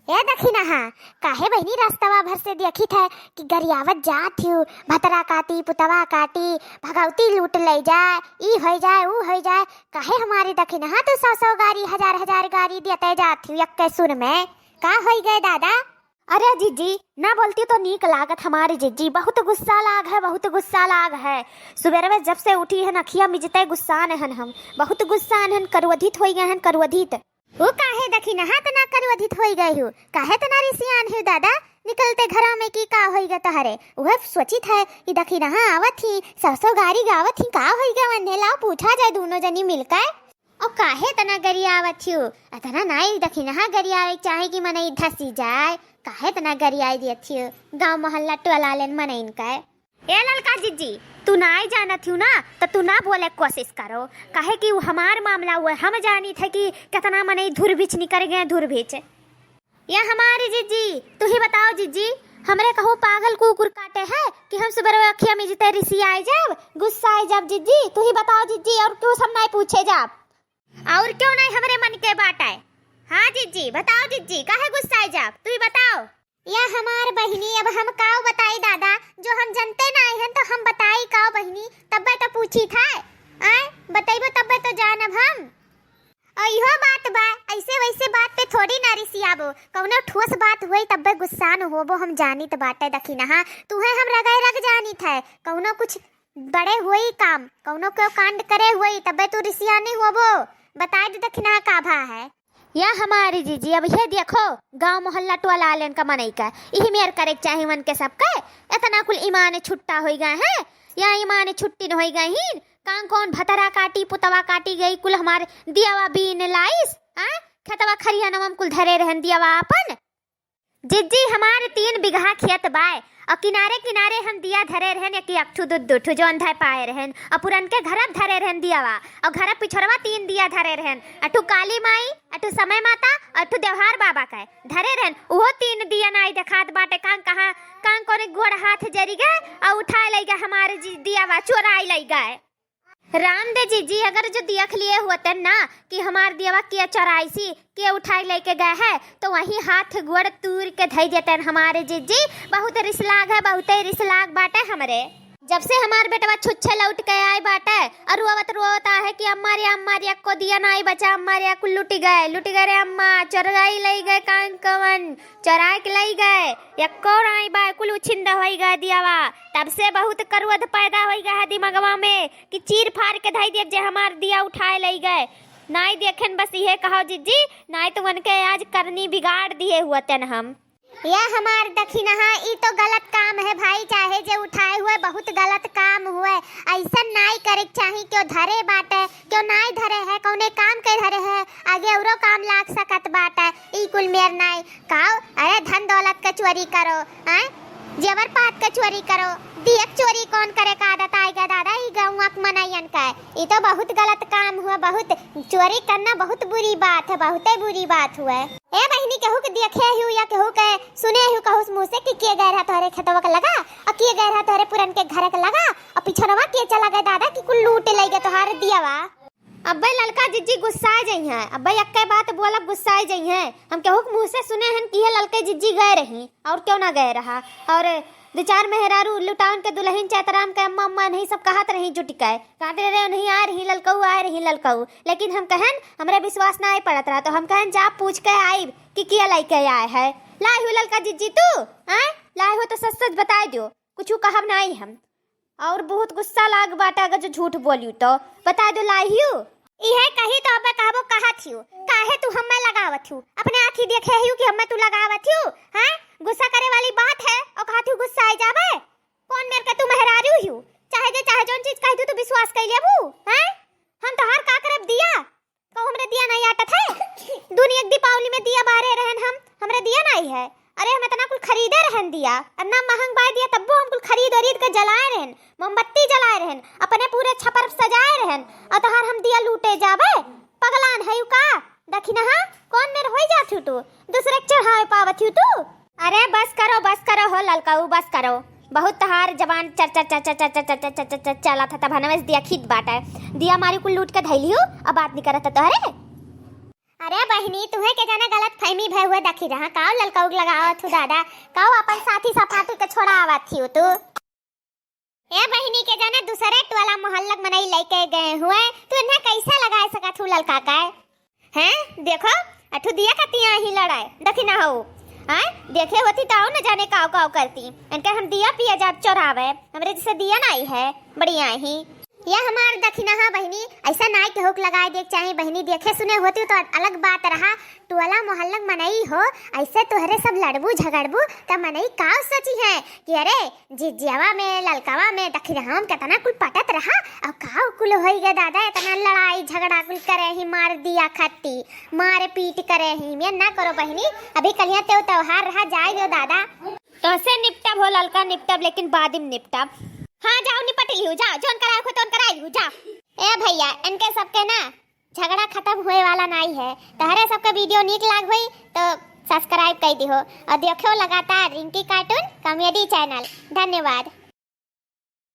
ए देखी ना हाँ काहे बहनी रास्तवा भर से देखी थे कि गरियावत जात हूँ भतरा काटी पुतवा काटी भगवती लूट ले जाए ई हो जाए ऊ हो जाए काहे हमारी देखी ना हाँ तू 100 गाड़ी हजार गाड़ी देते जात हूँ एक सुर में का हो गए दादा। अरे जीजी ना बोलती तो नीक लागत हमारी जीजी बहुत गुस्सा लाग है सुबह में जब से उठी है नखिया मिजते गुस्सा नहन हम बहुत गुस्सा नहन करवधित हो गए हन करवधित वो काहे देखी ना हाथ ना करवधित हो गई हूँ काहे तना रिसियान है दादा निकलते घरा में की का हो गया तहरे वह सोचित है कि देखी ना आवत ही 100 गाड़ी गावत ही का हो गया वन्हेला पूछा जाए दोनों जनी मिलकर और काहे तना गरियावत हूँ अतना नाई देखी ना गरियावे चाहे कि मन धसी जाए काहे तना गरियाई दियत हूँ गाँव मोहल्ला टोला लेन मन इनका ए ललका जीजी तू ना ही जानत हूँ ना तो तू ना बोले कोशिश करो काहे कि वो हमार मामला हुआ हम जानी थे कि कितना मन धुर बीच निकल गए धुर बीच या हमारी जीजी तू ही बताओ जीजी हमरे कहूँ पागल कुकुर काटे है कि हम सुबह अखिया में जिते रिसी आए जब गुस्सा आए जब जीजी तू ही बताओ जीजी और क्यों सब नहीं पूछे जब और क्यों नहीं हमरे मन के बात है। हाँ जीजी बताओ जीजी काहे गुस्सा आए जब तू ही बताओ या हमार बहनी अब हम काव बताई दादा जो हम जनते नहीं हैं तो हम बताई काव बहनी तब्बे तो पूछी था आए बताइबो तब्बे तो जानब हम और इहो बात बा ऐसे वैसे बात पे थोड़ी ना रिसियाबो कौनो ठोस बात हुई तब्बे गुस्सा न होबो हम जानी तो बात है देखी ना हाँ तुहे हम रगाई रग जानी थे कौनो कुछ बड़े हुई काम कौनो को कांड करे हुई तब्बे तू रिसिया नहीं होबो बताए दे देखी ना का भा है या हमारी जीजी अब ये देखो गांव मोहल्ला टोला आलन का मनई का यही मेर करे चाहे मन के सबके इतना कुल ईमान छुट्टा हो गए हैं या ईमान छुट्टी न हो गई ही कां कौन भतरा काटी पुतवा काटी गई कुल हमारे दियावा बीन लाइस हां खेतवा खरिया नवम कुल धरे रहन दियावा अपन जीजी हमारे 3 बिगहा खेत बाय और किनारे किनारे हम दिया धरे रहन कि अठू दुठू जोन धय पाए रहन और पुरन के घर धरे रहन दियावा और घर पिछड़वा 3 दिया धरे रहन अठू काली माई अठू समय माता अठू देवहार बाबा का धरे रहन वो 3 दिया नाई देखात बाटे कां कहां कां कोने गोड़ हाथ जरी गए और उठाए ले गए हमारे जी दियावा चोराई ले गए राम दे जीजी अगर जो देख लिए होते ना कि हमार दियावा के चौरासी के उठाई लेके गए है तो वही हाथ गोड़ तूर के धई देते हमारे जीजी बहुत रिसलाग है बहुत रिसलाग बाटे हमरे जब से हमार बेटवा छुच्छे लौट के आए बाटे और रोता है कि अम्मा को दिया ना आई बचा अम्मा को लुट गए रे अम्मा चोराई ले गए कान कवन चोरा के ले गए यक्को आई बा कुल उछिंदा हो गए दियावा तब से बहुत करवध पैदा हो गया है दिमागवा में कि चीर फाड़ के धई दे जे हमार दिया उठाए ले गए नाई देखें बस ये कहो जीजी नाई तो मन के आज करनी बिगाड़ दिए हुआ तेन हम या हमार दखिना ई तो गलत काम है भाई चाहे जे उठाए हुए बहुत गलत काम हुए ऐसा नाई करे चाहिए क्यों धरे बाटे क्यों नाई धरे है कौने काम के धरे है आगे औरो काम लाग सकत बाटे ई कुल मेर नाई काओ अरे धन दौलत का चोरी करो हैं जेवर पात का चोरी करो दियक चोरी कौन करे का आदत आएगा दादा ई गौवा के मनैयन का ये तो बहुत गलत काम हुआ बहुत चोरी करना बहुत बुरी बात है बहुत बुरी बात हुआ ए बहनी केहू के देखे हूँ या केहू के सुने हूँ कहू मुँह से कि किए गए रहा तोरे खेतवा के लगा और किए गए रहा तोरे पुरन के घर के लगा और पिछड़वा किए चला गए दादा कि कुल लूट ले गए तोहार दियावा अब्बे ललका जीजी गुस्सा जाई है अब्बे अक्के बात बोला गुस्सा जाई है हम केहू के मुँह से सुने हैं कि ये ललके जीजी गए रही और क्यों ना गए रहा और 2-4 मेहरारू लुटान के दुल्हन चैतराम के अम्मा नहीं सब कहत रही जुट के कहते रहे नहीं आ रही ललकऊ लेकिन हम कहन हमरे विश्वास ना पड़त रहा तो हम कहन जा पूछ के आई कि किया लेके आए है लाई हो ललका जीजी तू हैं लाई हो तो सच सच बता दियो कुछ कहब नहीं हम और बहुत गुस्सा लाग बाटा अगर जो झूठ बोलियो तो बता दो लाई हूँ इहे कही तो अबे कहबो कहत हूँ काहे तू हमें लगावत हूँ अपने आँखी देखे हूँ कि हमें तू लगावत हूँ हैं गुस्सा करे वाली बात है और कहत हूँ गुस्सा आ जावे कौन मेर के तू मेहरारू हूँ चाहे जोन चीज कह दू तो विश्वास कर लेबू हैं हम तो हर का करब दिया को हमरे दिया नहीं आटत है दुनिया एक दीपावली में दिया बारे रहन हमरे दिया नहीं है अरे हम इतना कुल खरीदे रहन दिया अन्ना महंग बाय दिया तब्बो हम कुल खरीद के जलाए रहन मोमबत्ती जलाए रहन अपने पूरे छपर सजाए रहन और तहार हम दिया लूटे जावे पगलान है का दखिना हां कौन मेर होई जात हूं तू दूसरे के चढ़ावे पावत हूं तू अरे बस करो हो ललकाऊ बस करो बहुत तहार जवान चर चला था तब हनवेस दिया खीत बाटा दिया मारी कुल लूट के धैलियो अब बात नहीं करत तोहरे अरे बहनी तुम्हें के जाना गलत फहमी भय हुए देखी रहा काव ललकाउक लगाओ थू दादा काव अपन साथी सफातू के छोड़ा आवत थी तू ए बहनी के जाना दूसरे टोला मोहल्लक मनई लेके गए हुए तू इन्हें कैसे लगाए सका थू ललका का हैं देखो अठू दिया कतिया ही लड़ाए देखी ना हो हां देखे होती तो न जाने काव काव करती इनके हम दिया पिया जात चोरावे हमरे जैसे दिया नहीं है बढ़िया ही ये हमार दखिना हा बहनी ऐसा नाई के हुक लगाए देख चाहे बहनी देखे सुने होती तो अलग बात रहा टोला मोहल्लक मनई हो ऐसे तोहरे सब लड़बू झगड़बू त मनई काव सची है कि अरे जिजियावा में ललकावा में दखी रहा कितना कुल पटत रहा अब काव कुल होई गे दादा इतना लड़ाई झगड़ा कुल करे ही मार दिया खत्ती मार पीट करे ही मैं ना करो बहनी अभी कलिया ते त्योहार रहा जाए दो दादा तो से निपटब हो ललका निपटब लेकिन बाद में निपटब हाँ जाओ निपट लियो जाओ जोन कराओ को तोन कराई लियो जाओ ए भैया इनके सबके ना झगड़ा खत्म होए वाला नहीं है तहरे सबका वीडियो नीक लाग होई तो सब्सक्राइब कर दिहो और देखो लगातार रिंकी कार्टून कॉमेडी चैनल धन्यवाद।